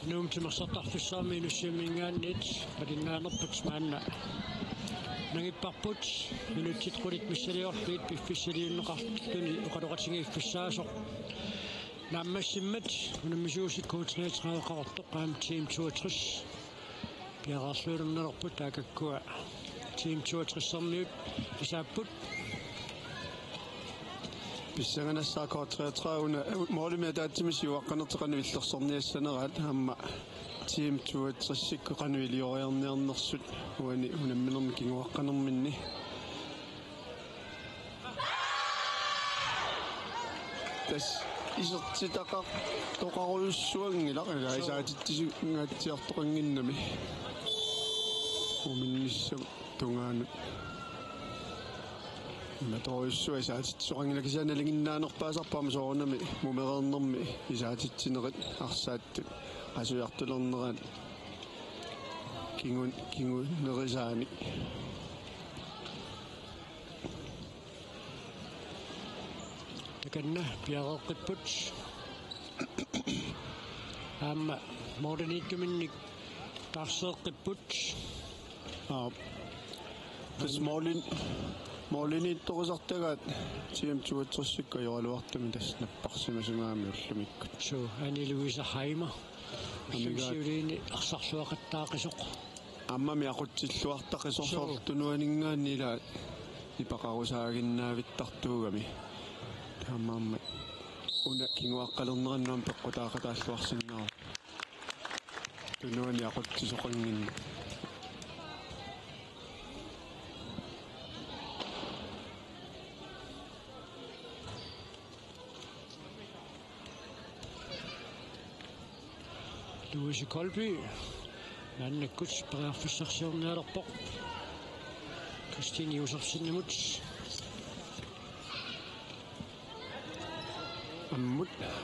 نوم تمسطح في الصامين الشمينغان نيت بدنا نبطش معنا نجيب بابوتش من تدخلت بالسرير بيت في السرير نقطني وقد شيء في الساسق نعم سمت ونمجوش كوت ناس قاطق قام تيم توتش يا غاسور من ربط هكا كوع تيم توتش صميت يسابط بسنا ساكوت تراون مولم يداتمشي وقنطقن بالتصمني السنغال هم تيم توتش قنو اليوم نرسل ونمنهم كي وقنهم مني بس إذا تتقى تقول السوان لا إذا تتجي تيرتقن نمي ومن السم تونان ما تقول السوان إذا تتسوان لك زين لكننا نقبض أبام زوجنا مي ممرن نمي إذا تتنغد أخسات عشان يقتلون نغد كينون نغزاني تكنه بيا قطبش أما مودنيك منك تحصل قطبش بس مولين توزعتك تيم توتشك يا الوقت من دسنا بقسم زمان يرلمك شو أنا لويزا حايمة شمسيرين أخصح وقت تاقسق أما ما قلت الوقت تاقسق تنوانينا نيلا يبقى وساقنا بالتقطوغمي تمام ونكين وقلنا نم بقطع قطع الوقت تنواني قلت سقنين Louise Kolby, men Guds brev for stasjonen er oppe. Kristine Josefsen imot.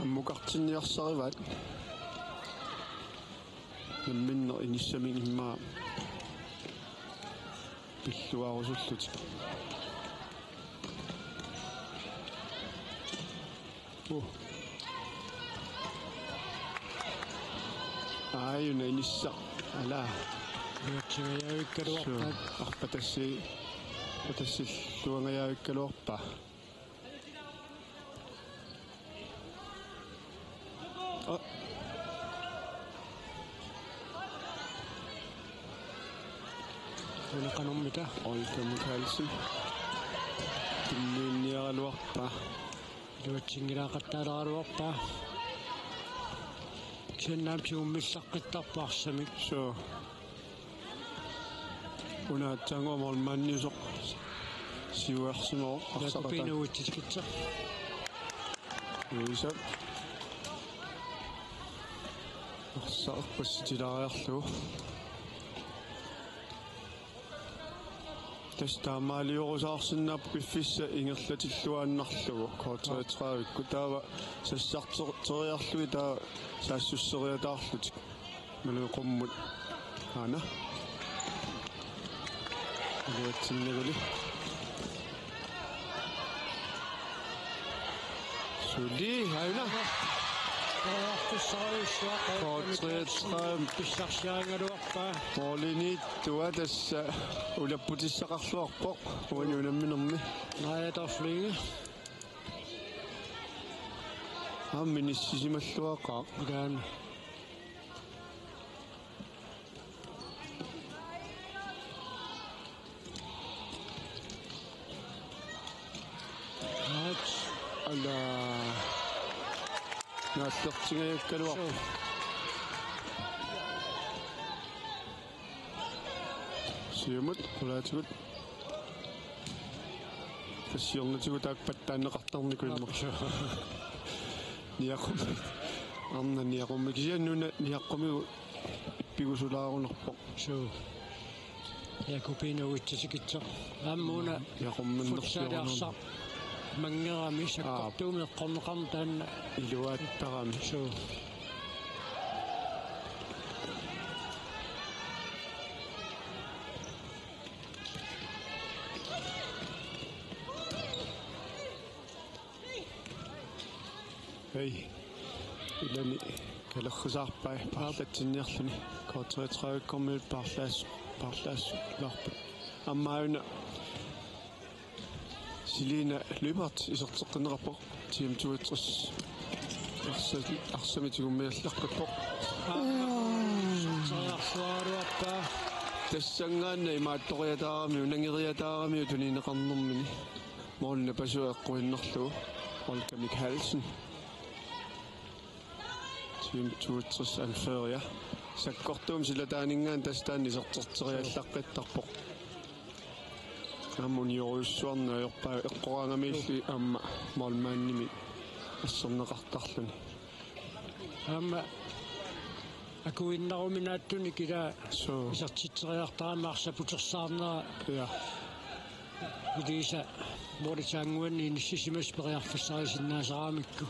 Ammukartin yarsarivat. Minna inissamin imma. Pilluarusullut. أيوة نيسا لا يا كروبا بتسي لو يا كروبا أنا كانوا متى أول كم كالسي تمين يا الوقت لو تشينغرا قطار الوقت كنا نمشيو مسقط طباخ سمك شو هنا تانغو مال مانيزو سيو احسنو اخسرت بينه وتسكت ويسا اخسر بس تلا يخلو تستعمل يوزار سناب بفيس إنغلت اللوان نخلو كوتا تراوي كتابة سستغ تريخلو دا ساسوسريا داخلو ملو قمول هانا الوقت النغلي سولي هاينا موليني توادس ولا بوتي سقخلو بوق وين من امي نايا طفلي من السيزم الواقع كان الله ناس تقصي يكلوا سيمت ولا تقول بس يوم تقول تاك بتاعنا قطعنا كل مرة نياكم أمنا نياكم مجيء نياكم بيوصلوا نقطع شو يا كوبينا وتسكت أمونا نياكم من نقطع من غامي شكتو من قمقم تن الواد تغامي شو هاي إلاني kalorrisarpai parlatsinniarluni kooteritraakkormil parlaassularput аммаауна Selina Løbert isorteqqinerappo team 2 арсамитигуммиалларпаппо саярсуаруаппа тассангаанна имаатториатаарами унангериатаарами тунинеқарнэрмини моорна пасуэққуиннерлугу Olga Mikkelsen team 2 anfører sakkortum silataaningaan tastaani isorterteriallaqqittарпо аммуниорюссуарна аёрпаа эққораангамиилли аама малмаанними ассернеқартарлуни аама акуиннаруминааттуни кила исертитсериартарамаарса путерсаарнера я идиса морисаангуанни ниссисимас периарфиссарисиннаасарамикку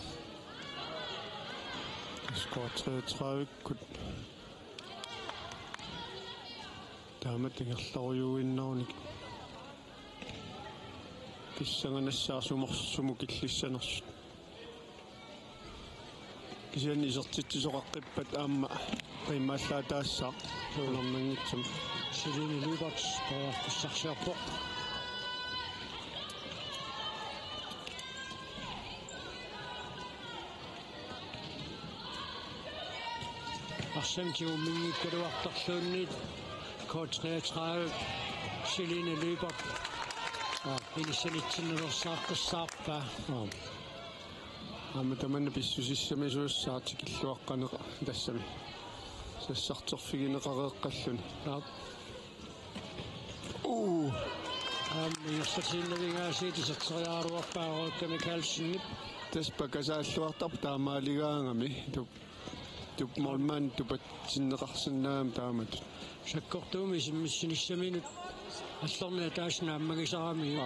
скоотретравиккут тааматингерларуйуиннарник писсанганассаасуморсуму киллиссанерсут кисианни исертитсисоқаққиппат аама қиммааллаатаассаа улернангитсум Selina Løbert периарфиссарсиарпо арсамтиуммингиккалуартарлуунниит код 33 Selina Løbert инисанитсиннерсааққиссаарпаа аама таманна писсусиссамисуссаартикиллуаққанеқа тассами сассартерфигинеқареэққаллуни ерсатсииннавингаасиит исертериааруарпаа Olga Mikkelsen тас пакасааллуартар таамаалигаангами туп молман тупатсиннеқарсинаам таамат саккортууми симмиссиниссаминут аллорниа таасна аммагисарами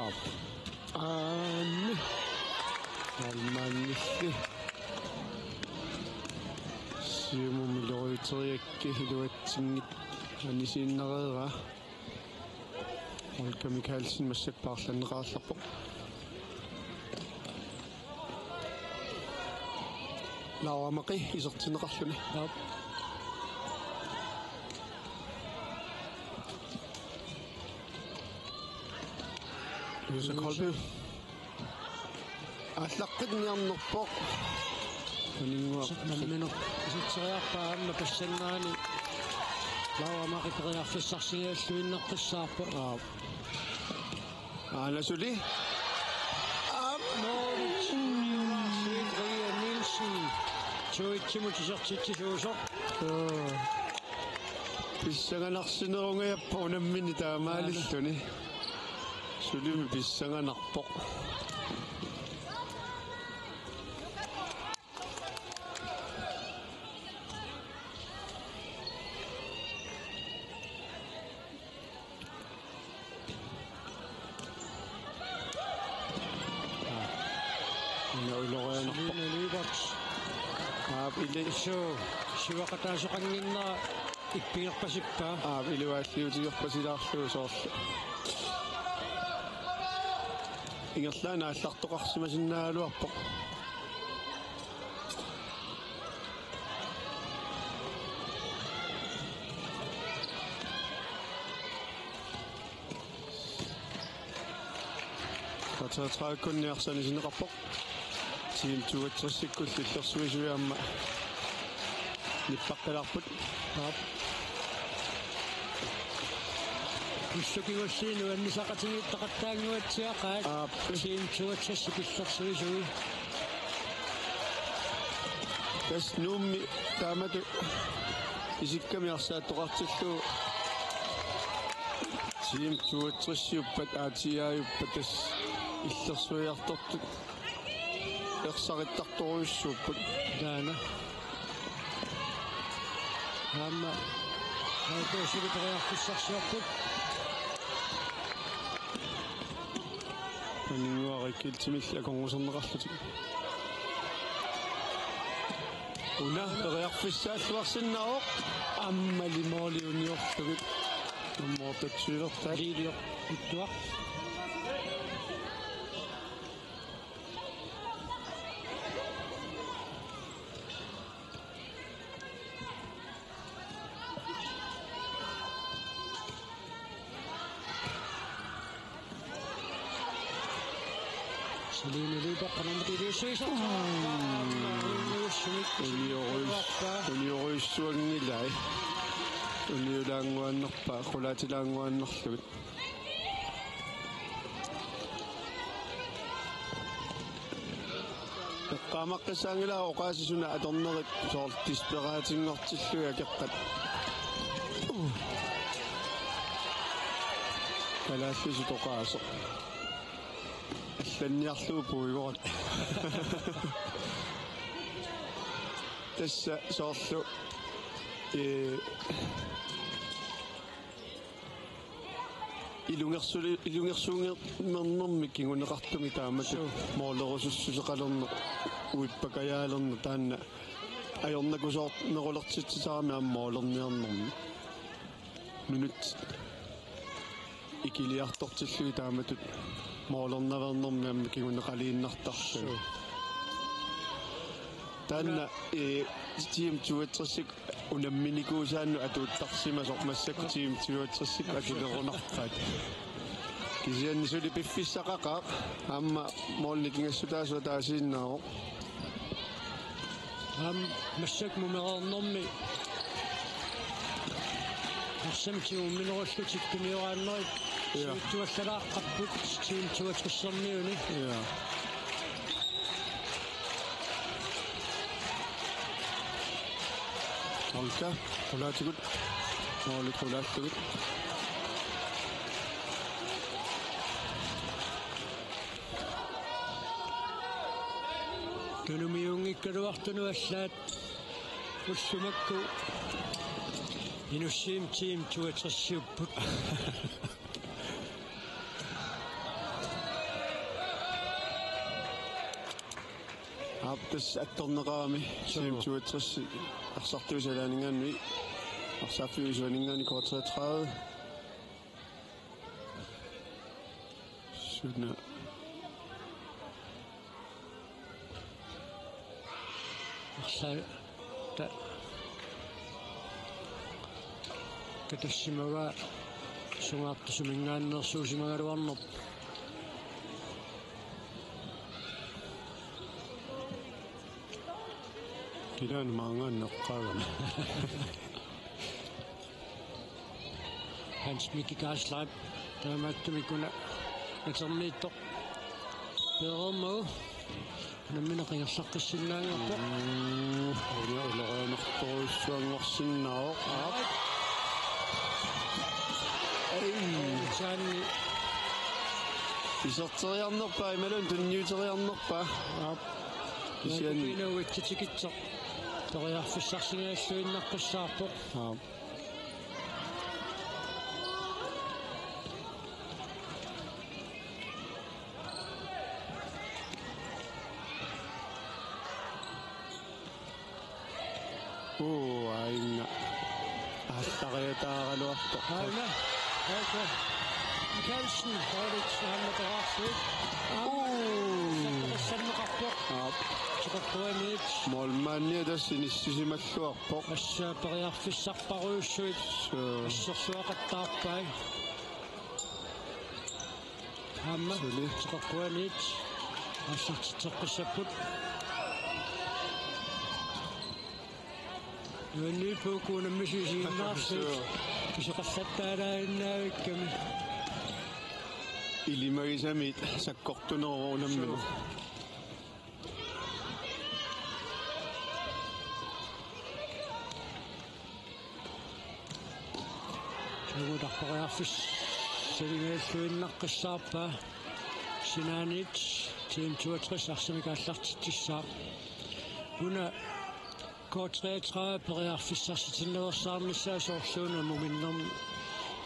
аами молманнилли сиумумилоритериакки хилуатсингит анисииннереера Olga Mikkelsen массакпаарланнеқаарларпо лауамақи исертинеқарлуни Luisa Kolby аллаққитниарнерпо анингуа наммину исертериарпаа амма пассангаани лауамақи периарфиссарсигаллуиннаққиссаарпо Anasuli писсаганарсинерунгааппо унаммини таамаалиллуни сулими писсаганарпо Selina Løbert сивақатаасоқангиннера иппиерпасиппаа илуааллиутиорпасилаарлуу соорлу ингерлаана аллартоқарсимасиннаалуарпо коотертраккунниарсанисинеқарпо team 2-3-сиккуллиллерсуисуиамма ниппаққаларпут Issukigussiinu annisaqatigiittaqattaanguatsiaqaat team 2-3-сикиллерсуисуи тас нуумми таамату исиккамиарсааттоқартиллуу team 2-3-сиуппат аатиааюппат тас иллерсуиартортут ерсариттарторуйуссууппут таана амма айтосилипериарфиссарсиарпут анингуариккилтимилла конгусернеқарлутик уна периарфиссааллуарсиннаоқ амма лимоолиуниорлугит аммоортатсуилертаа лилио иттуа Selina Liba nummer 36. Uniorisuangilai. Uniulanguannerpa qulatilaanguannerlut. Qaamaqqasaangila oqaasisuna atornerit soort disperaatinngertilluga keqqat. Kalaallisu toqaaso. Allanniarlugu puigorat. Tässä soorlu ilungersuungernernermik kinguneqartumi taamat moorlerusussuseqalerner uippakajaalerner taanna ajornakusoort nerulertitsisaarmi ammoolerniarnermi minut ikiliartortillugi taamatut moolernavernermi amma kinguneqaliinnartarlu taanna team tuatsik unamminikuusaannu atuuttarsimasoq massaku team tuatsik akilerunarpaat kisianni suli piffissaqaqaq amma moolnikingassutaasua taasiinnaaro massak mumereernermi арсамтиу минеруллутик пимиорааннерит туаллалааққарпут тиим туатрissерниуни Olka, qulaatigut moolit qulaattugut Kanumiungikkaluartunu allaat ullumakku inussiim tiim tuatrissiupput Aptas attorneqaami tiim tuatrissi арсартуусалаанингааnuи арсааффиусуанинггаани кварталатраа сюна арсаа та катассимага сунгаартусумингааннерсуусимагалуарнер Kilan maangaanneqqaagam Hans Mikki Karlslap taamaattumikuna aterniittoq peermo namminaqingerlaqqissinnaangerpoq uloraanertoruissuanngorsinnaoq saanni iserteriarnerpa imalun tunniuteriarnerpa Inuuittitikitsoq toriarfissarsingaаллуиннаққиссаарpoq aina аттариатааралуарто aina okay Mikkelsen Horvits hammateraarsuit sanneqarpoq Chiqaqquanit molmannia tassinissusimalluarpoq ассаапериарфиссарпаруйуссуит ассерсуақаттаарпай хамма Chiqaqquanit ассартитеққиссаппут юннипуукуунаммисисииннаарсуит кисеқаллаттаалаиннаавикками илимагисамит саккортунерунаммину Чагударпариарфис сэлингааллуиннаққиссаарпаа синаанит тим 62 арсамикааллартиттиссаа уна K33 периарфиссарситиннерсаарнissaа соорлуuna муминнерм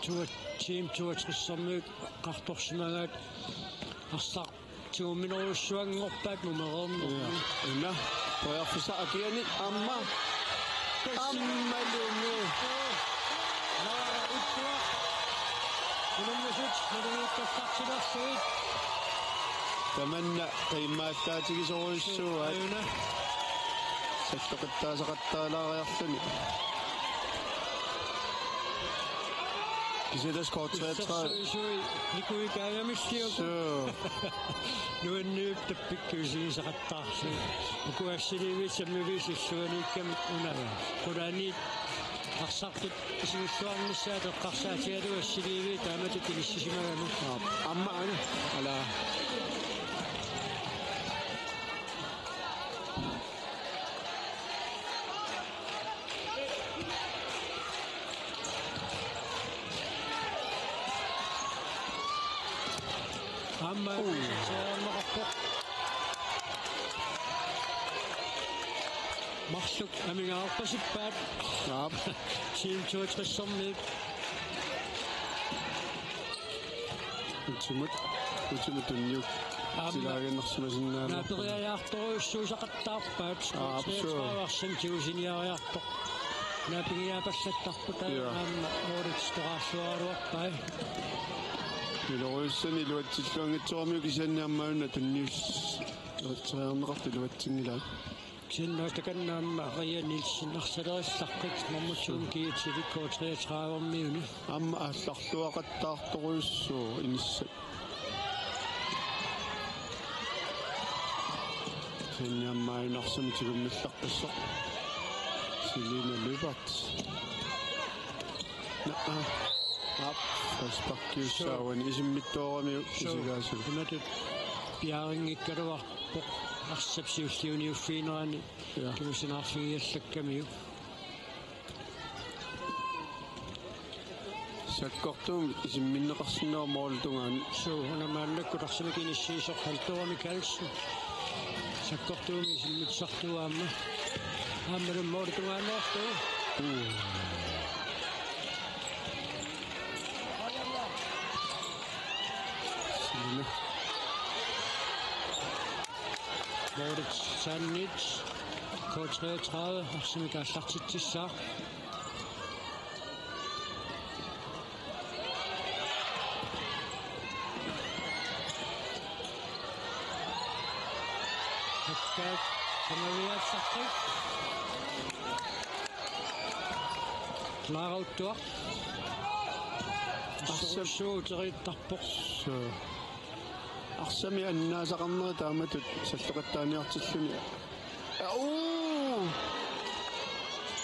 туат тим 62-сэрмик qartorsimaгаат арсаа тиуминеруссуангорпаат мумереернер уна периарфисса акиани аммалуми уттуа унаммасут нэриккассартилэрсуит таманна қиммааттаатигисоруиссуа саттоқиттаасақаттаалаариарлуни Kisættes kort 33. Nikui kaajamissio. Så. Nu nyt pikkuisen saattaa. Kuassili sammivissuanikam una. Qurani arsaqtut issuannissaat eqqarsaatialu assilivi taamatu kilissisimaanu. Amma ana ala Marsuk amingaarpasippaat. Naap. Siimtuatrissarniit. Utsimut tunniuk. Silaagennersumasinnaama. Naaperiajaartoruussuusaqattaarpaat. Seetraavaarsan tiusiniariartoq. Naapigiaapallattarput aamma ooritstoraarssuaruarpai. Илоруйссани илуатсиллуангитсуармиу кисианниармауна тунниус триарнеқарти илуатсингилаа. Sinnoistakannaamma aqayanilsinarsaleriссарqit marmutsuum kiitilikko 33-armiuni Amma аалларлуақаттаарторуйуссуу инissat. Sinniarmainarсами тигуммилларпассоқ. Силина Любат. Ап паспаккиуссаавани исиммиттоорами исигаасу. Unatut piaringikkaluarpoq арсапсиуллиуниуффиинерани кимисинаарфигиаллаккамиу саккортуум исимминнеқарсиннеормоорл суу унамааллакку тарсимакиниссиисоқ халтуарми калсу саккортууми исиммитсартуаама ааммалум моортугааннаартуу Moritz Sandnitz, kort 33, arsimikaallartitsissaa. Hakkaat, kamariaatsartik. Klaarauttua. Arsuuteriittarpoq. Арсами аннаасақарнери тааматут саллоқаттааниартиллуни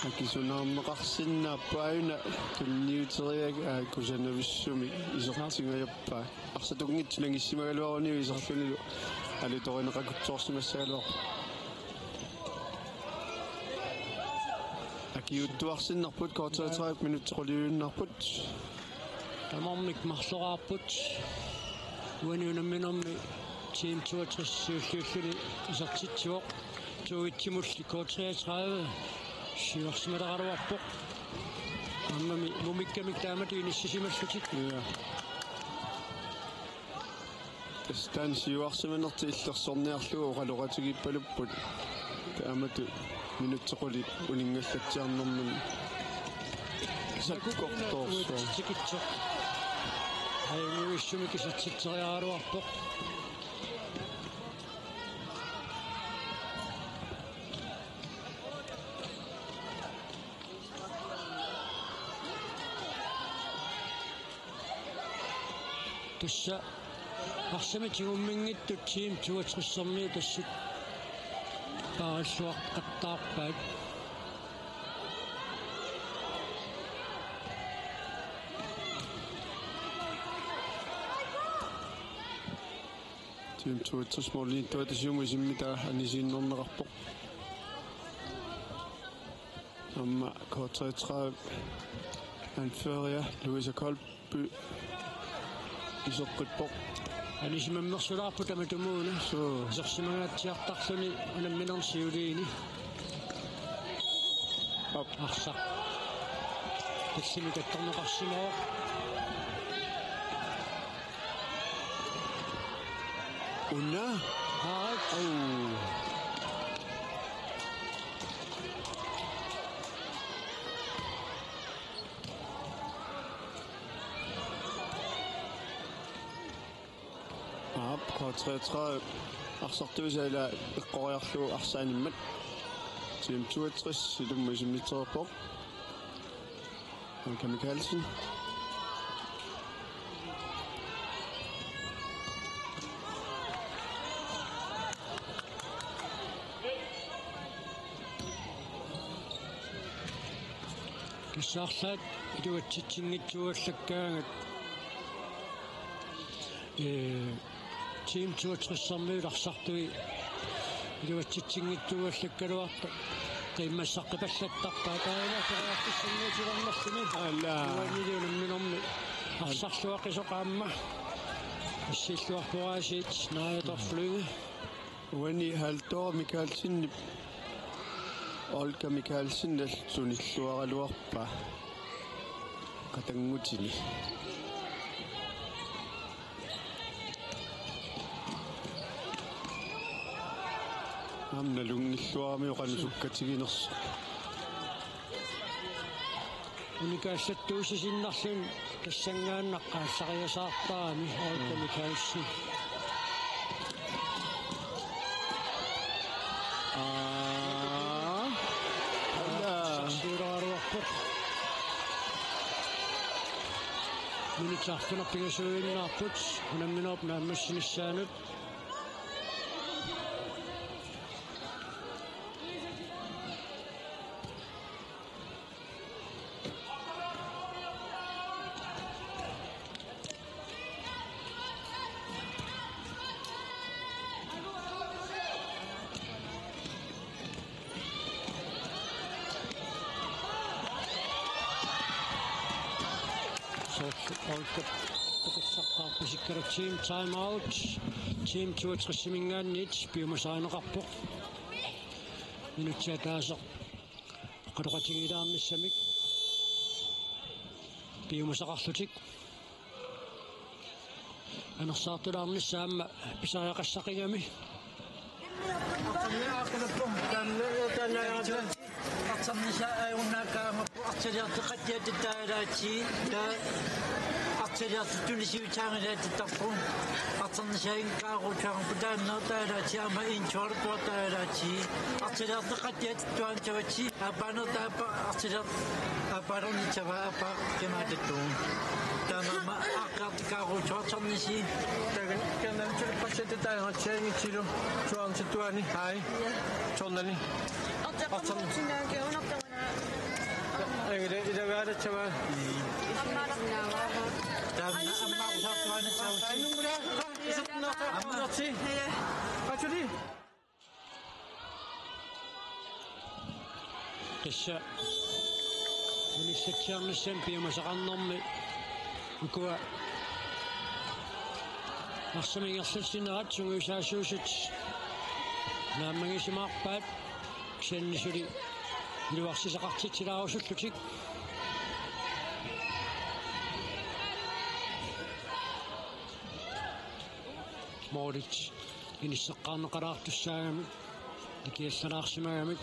акисунаарнеқарсиннааппааюна тунниутериаг кусанависсуми исертингаяппаа арсатунгитсилангиссимагалуаруниу исерлунилу алиторинеқакутсоорсимассагалуар акиуттуарсиннарпут коортаатраак минутсеқулиуиннарпут тамармик марлораарпут уаниунамминерми team 62 isartitsuoq tuitsimulli kort 33 siorsimalaqaluarpoq ammami mumikkamik taamatu inissisimallukik Stan siuarsimanerti иллерсорниарлугу qaloratigippalupпут таамату минутсеқули унингаллатсиарнэрмун саккорторсоо Aiuissumiki satsitsariaaruarpoq tussa arsamitigummingittu team 62 tassut paaralluaqqattaarpaat Team 62 målin tuatasiumu isimmitaa anisiinnerneqarpoq amma kort 33 anføria Louisa Kolby isoqqippoq аниsimammerсулаарпу таматумууна серсимагаатсиартарлуни анамминерсиулиини арсақ тассимикатторнеқарсимоо Una kort 33 арсартуусаала эққориарлуу арсааниммат team 62 илуммисиммитерпоқ Anke Mikkelsen киссаарлаат илуатситсингитсуаллаккаангат тим туатриссармиуларсартуи илуатситсингитсуаллаккалуарта qimmassaqqipallattарпаа таалаатариарфиссангуутиларнерлүни уанилиунамминорми арсарлуаққисоқаама иссиллуарпораасиит нааyaторфлуинга уани халтоо микаалсинни Olga Mikkelsen суниллуаралуарпа катангутини амна лунгиллуарми оқанусуккатигинерс уникаассаттуусисиннарлун тассангааннаққаассариасаартарами Olga Mikkelsen Minitsartuna pingasuinnaarput unamminerp naammassinissaanup Team time out. Team tuatrissimingaannit piumasaaneqarpoq. Minutsia taasa qadoqatigilaarnissamik. Piumasaqarlutik. Anersaartulaarnissaamma pisaaqassaqigami. Artilleriatulisiutaangilaatitarpu arternishaaginkaaruuchaarputaannertaalaati ama inchortuartaalaati artilleriarteqattiatittuaantavati apaanertaapa artiller apaalornitsava apa kemaatattuun taamama aaqqaartikaaruuchuartarnisi kanamchul passatataangatsiaangitsilo suarnsittuani hai chornani ilagaalatsava Tässä ministeriössä piumasaqarnermi ukua арсамингерллсинерат сугуисаасуусит нааммагисимаарпаат ксеннисули илуарсисақартитсилаарусуллутик Морич иниссеққарнеқалаартуссаагами икиассанаарсимагамик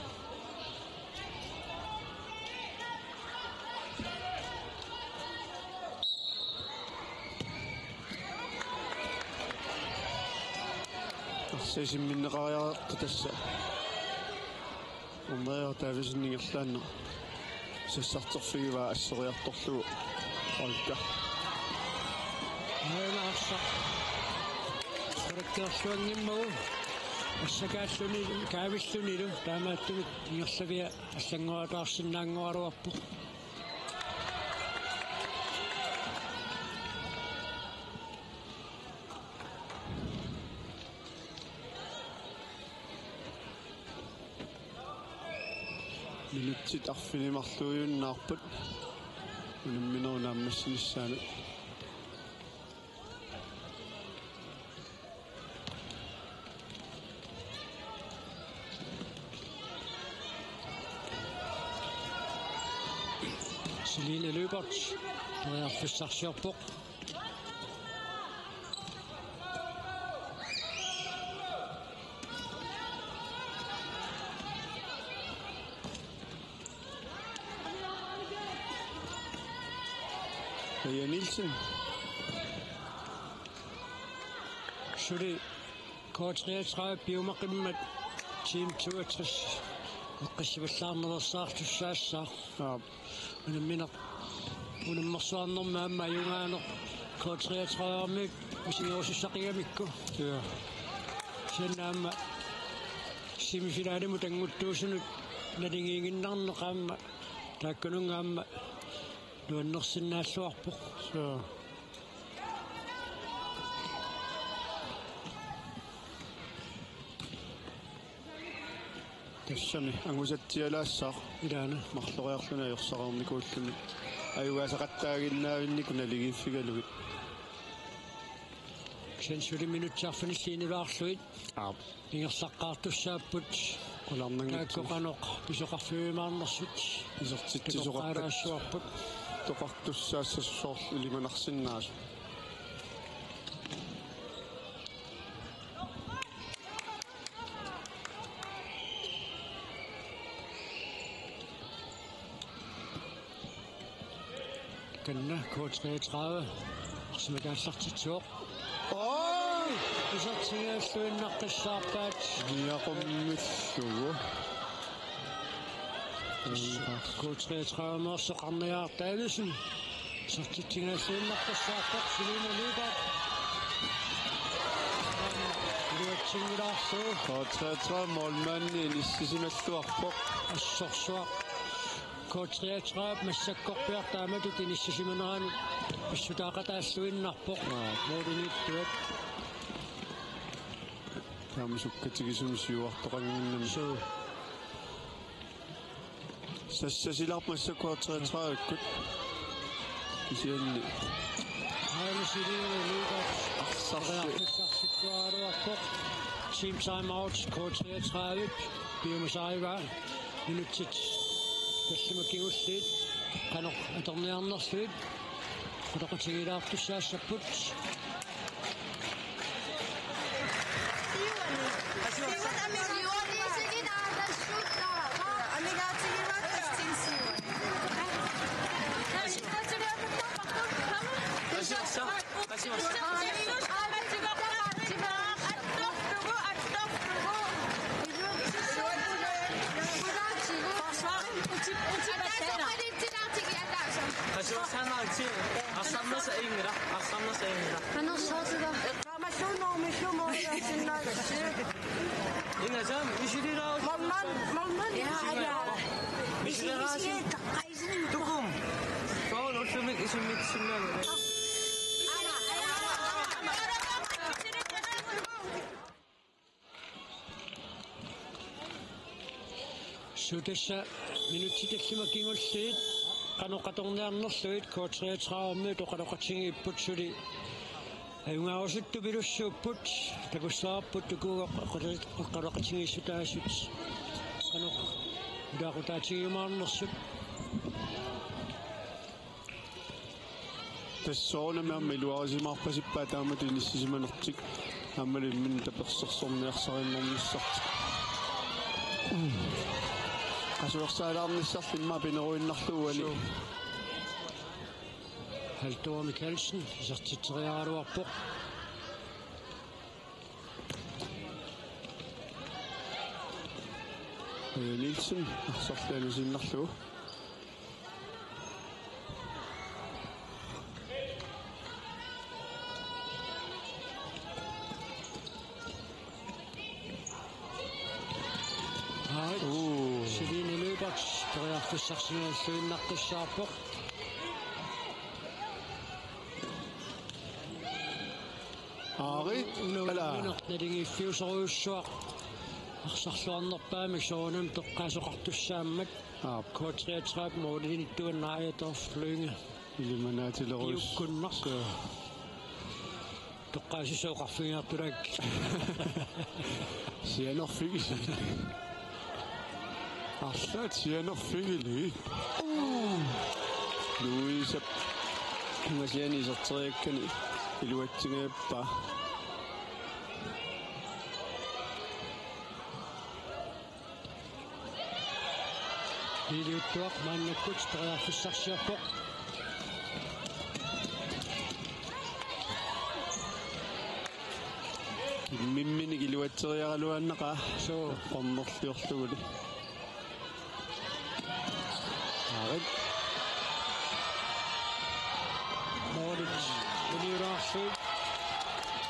сесимминнеқариаратта тасса уммаяртаависиннингерлаанна сассартерфигива ассериарторлугу олка аалаарса реккерлуангиммагу ассакааллуни каавиллунилу таамааттумит ингерлавиа аллангуатаарсинаангуалуарпу минутсит арфилимарлуйуннаарпут унамминерунааммассинissaaну Celine Lubert toriarfissarsiorpoq Maja Nielsen Suli K33 biomaqimmat team 62 eqqissivallаарnerersaartussaassa unammineq unammersuarnerma amma ajungaaneq K33-armik usingerusussaqigamikkku sennaamma semifinaalimut anguttuusunut nalingiinginnarneqaamma тааккунунгаама нуаннерсиннааллуарпоқ so тассами ангусатсиалаассаа илаана марлориарлуна йорсараарникууллуни аюгаасақаттаагиннаавиннику налигиффигалугит 20 минутсаарфиниллиинилаарлуит ингерлаққаартуссааппут тааккоқаноқ писоқарфиуимаарнерсут исертитсисоқартарассуарпут тоқартуссаассассоорл илиманарсиннаас канна K33 арсимакаассартитсуоқ исертигааллуиннаққиссаартаат ниақоммиллугу K33 мерсоқарниаартаависун исертигааллуиннаққиссаартаат силиналугат руатсингилаарсуу K33 молманни ниссисималлуарпоқ ассорсуа K33 массаккорпиартааматут иниссисиманерану писсутаақатаассуиннарпоқ моодиниттуат таамисуккатигисумисиуартоқангиннами суу сассасилаарпассак K33 иккут кисианни Haalisiluugat arsarsarsikkaaruarpoq team time out K33 biumasaiva minutsit tassumakigulliit qanoq atorniarnersuit qutaqatigilaartussaassaput Sudessa minutitallima qanoqatorniarnerluit K33 toqaloqatingiipput аюнгаусутту пилуссууппут такуссаарпут тукуугаққалоқатингиссутаассут каноқ илаақутаатигимаарнерсут тассоорнамиарми илуарисимаарпасиппаа таамату иниссисиманертик ааммали мин таперсерсорниарсариннэрниссартик qasuersaalaarnissarlimma pineruinnarluuani Halldor Mikkelsen isartiteriaaruarpoq Nielsen arsorlaanusinnarlugu Celine Løbert toriartussarsigialluinnaqqissaarpoq Ari ala nalingiiffiusoruussuaq арсарлуарнерпаами соонам тоққаасоқартуссааммат K33 моодинитtuannaayatorf луинга илиманаатилерус юккуннарс тоққаасисооқарфигиартулак сианерфигис арлаат сианерфигили луиса масиани сортериаккани илуатсигааппа Илиуттуақ мааннаккут тариарфиссарсиарпоқ мимминик илуатсериаралуаннеqa соо qornerliorluguli аарит моодит илиураарсуит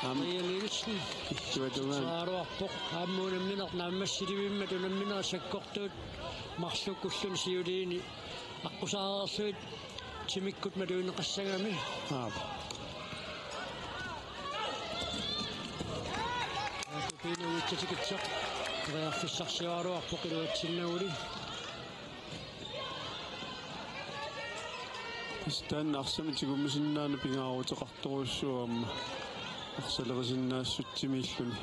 Nielsen сааруарпоқ ааммуунамминер нааммассиливимма тунамминера саккортуут марлуккуллун сиулиини аққусаарсуит тимиккут малуунеқассагами пинуутситикитсақ реарфиссарсиаруарпоқ илуатсиннаули стан арсами тигуммисиннаана пингаарутеқарторуссуамма арсалерисиннаассутсимииллуни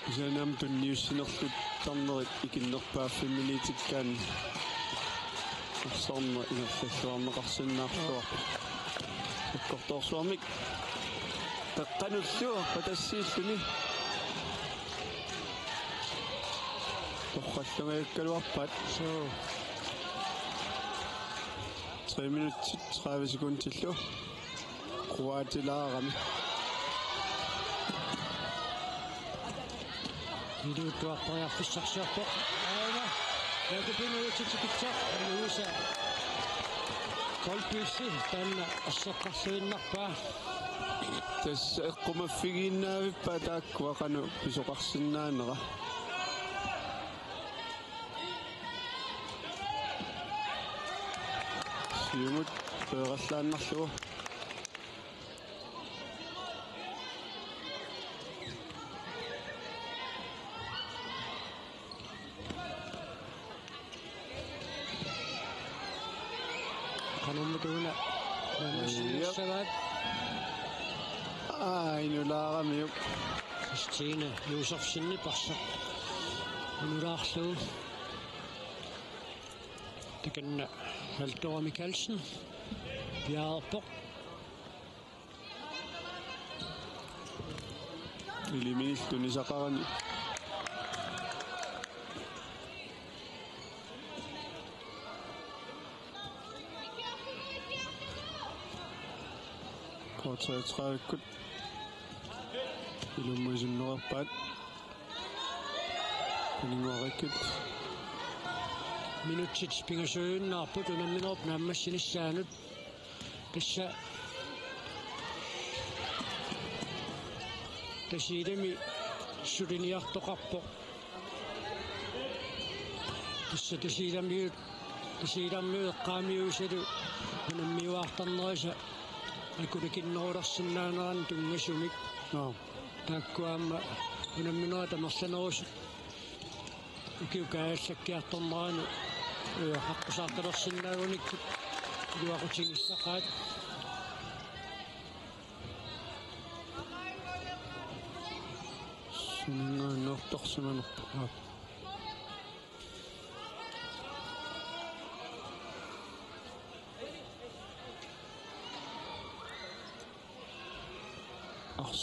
исанам тунниуссинерлут тарнерит икиннерпааффимминитиккаан арсарна инерллуарнеқарсиннаарлуарпа аккорторсуармик таққануллуа патассииллуни торхаллунгаяккалуарпаат 3 minutter 30 sekunder til Kroatилаарами идуутуарпариарфиссарсиарпоқ аана якупинуутитикитсақ анууса колписси танна ассеққарсуиннарпаа тас эққумаффигииннаавиппа тааккуақану писоқарсинаанера сиумут пеэрлааннарлугу кануммутуна нануссават инулаарамиук Christine Josefsson passar unulaarluu takanna Halldor Mikkelsen Bjerreborg илимииллуни сақарани Kortrækket илуммисиннерпаат пинингуариккит минутсит пингасуиннаарпут унамминерп нааммассиниссаанут кисса тасиидами сулиниартоқарпо кисса тасиидаммиу эққаамиусалу унаммиуартарнериса акуликиннеруларсинаанеран тунгасумик тааккуаама унамминера тамерланерус укиукааллаккиарторнерану хаққусаарталерсинаагуниккут илуақутингиссақаат сунингааннеэрторсиманерпа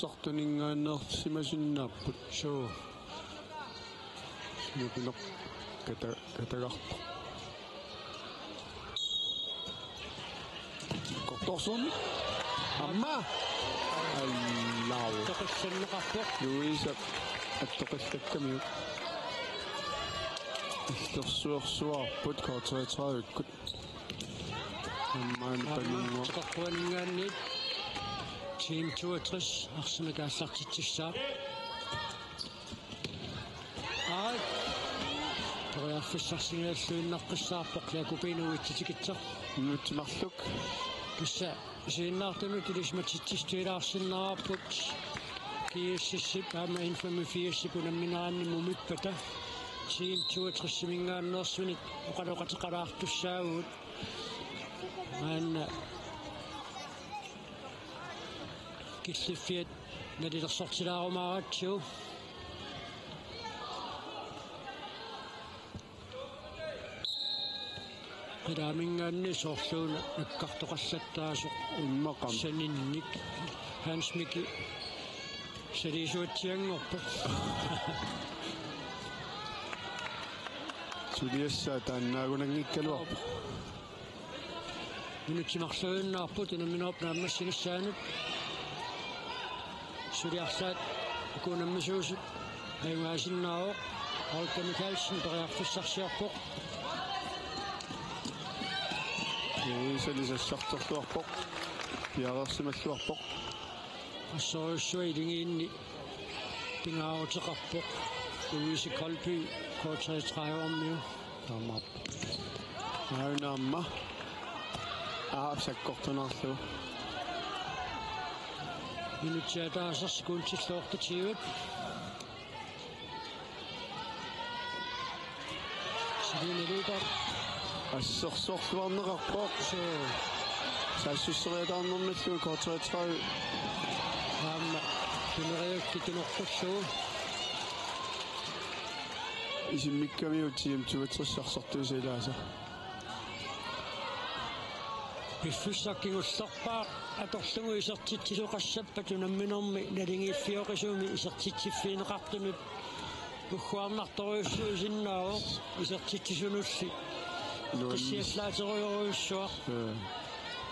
арсартунингааннеэрсимасиннааппут суу синупинеқ катагарпа корторсуни амма аллау тоқиссаннеқарпоқ луиса аттоқиллаккамиу иллерсуерсуарпут кортретраагуккут аммаан палингуа тоққуанингаанниит Team 62 арсенакаассартитсissаа ториарфиссарсинааллуиннарқиссаарпоқ якупинуитситикитсақ нутимарлук кисса сииннаартамик илисматитсистуилаарсиннаараппут кииссиссип аама инфомифиассип унамминаанни мумиппата Team 62 симингааннерсуник оқалоқатеқалаартуссаагут аанна киллиффиат налилерсортилаарумааратсуу qadamingaanni soorluuna nakkartoqallattaasuq иммақам санинник хансмики салисуатсиангорпа сулиассаа тааннаагунангиккалуарпа минутимарлуиннаарпут инаминерп нааммассиниссаанут сулиарсаат икунаммисуусут аюнгаасиннааоқ Halldor Mikkelsen периарфиссарсиарпоқ салисассартерлуарпоқ пиарерсималлуарпоқ ассоруссуа илингиинни пингаарутеқарпоқ уиси колпи kort 33 Tamam. Naunamma. Sakkortunarlu. Minutiataasas kuntilluortatiuat. Silinelita. Assorsorluarnerarpoq. Sassusseriataarnermallu kort 33. Tuneriakkitunорпуллугу Isimmikkaviutiim tuutrissarsortuusilaasa. Piffissakkingussarpaa atorlugu isertittiluqassappa tunamminermi nalingiiffioqisuumi isertittiffiineqartumip ugguarnartoriussuusinnaago isertittisunulli qissiallaateriuruussuaq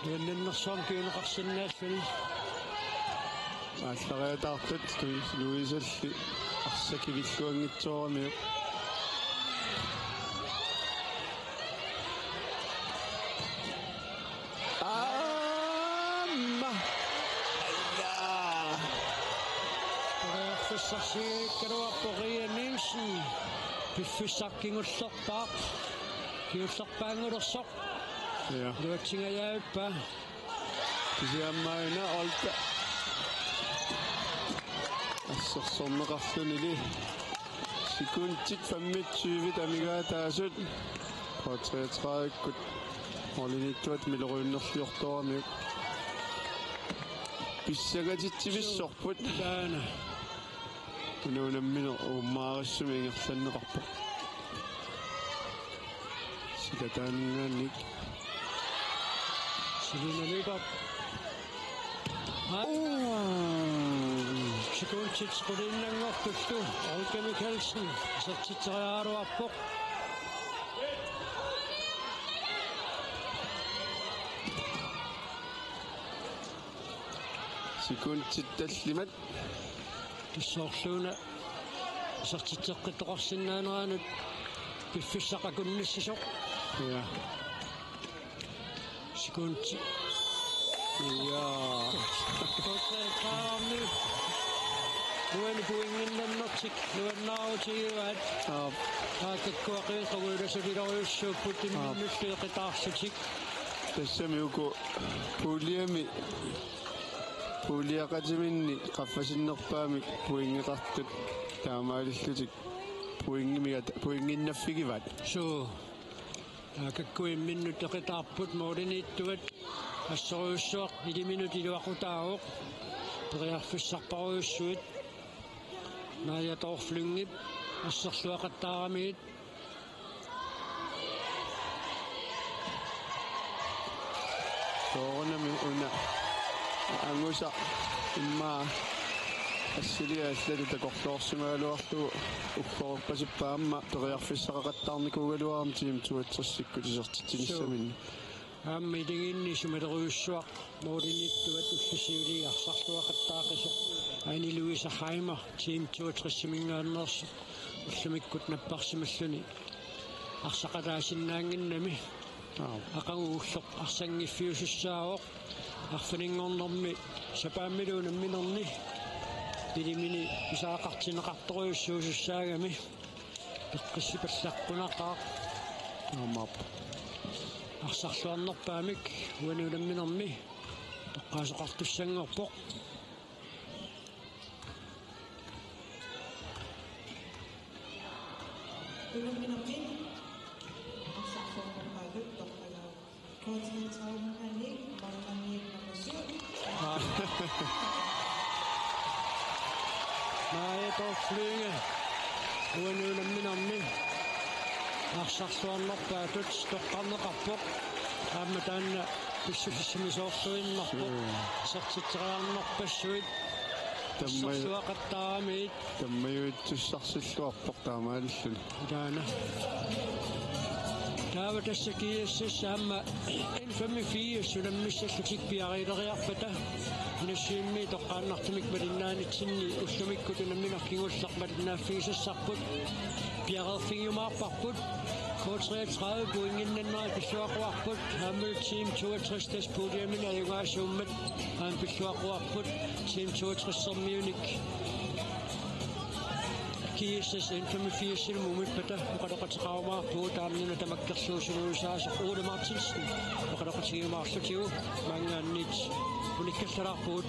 nuannannersuam kiuneqarsinnaalluni Allariataartut Luisalli arsakivilluangitsooramiuq Karuapporia Nielsen piffissakkingullorpaaq kiullerpaangulersoq luatsingajaappa kisiammaina olta assersorneqarlunili sikuntit 25 amigaataasut 33-ikkut orlinittuat mileruinnerliortoramiuq pissagatsitsivissорпут taana Unaminammino ummaarissuми ingерланнеqarpoq Sikataanningaannik Silinelita Sikuntit qulinnanngorpullu Olga Mikkelsen sertiteriaaruarpoq Sikuntit tallimat Tissorluuna sertitteqqittoqarsinnaaneranut piffissaqakunnissisoq ja Sikunti ja Kotraaarni Nuani puinginnannertik nuannaarutiuat Haakakkuaqiiqaguulasaliloruussuupput imminnulliiqitaarsutik tassamiuku puuliaqatiminni qaffasinnерpaami puingeqartut taamaalillutik puinginnaffigivat suu Haakakkuimminnut eqitaarput mooriniittuvat ассориуссуақ 5 минутилуақутааоқ периарфиссарпаруйуссуит наяторфлунгип ассерлуақаттаарамигит тоорнами уна ангуса имма ассилиааллали такорлоорсимаалуарлу уккорпасиппаамма периарфиссақақаттаарникугалуарам тим туатсерсикку тисертитсиниссаминни ааммилигинни сумалеруйуссуақ мооринниттуат уллусиулиарсарлуақаттаақисо айни Луиса Хаймер тим туатриссимингааннерс уллумиккут наппарсималлуни арсақалаасиннаангиннами ақагууллоқ арсангиффиусуссаавоқ арфанингорнэрми сапааммилуунамминерни пилимини исаақартинеқарторуйуссуусуссаагами пеққиссипаллаққунақаа амап арсарлуарнерпаамик уанууламминерми тоққаасоқартуссангорпоқ Naajatorflyge uanuulamminermi арсарлуарнерпаатут тоққарнеқарпоқ ааматаанна писсусиссимисоорсуиннарпоқ сертиттериарнерпассуит тассуақаттаарамиит таммаюитсуссарсиллуарпоқ таамааллуни таана таава тассакиассас аама 154 сунаммиссаллутик пиарилериарпата нассиимми тоққааннартумик малиннаанитсинни уллумиккутунамминаркигуллақ малиннааффигисассарпут пиарерфигиумаарпарпут K33 puinginnannera pissuaquarput hammul team 62 tas podiumina ayungaasuummat haan pissuaquarput team 62 sermiunik TSS Infamy Fiesel Mumipeta, Okadokatskama, Putamina Tamakasusa, Oda Martins, Okadokatsi Master, Mangan Nits, Unikasara Food,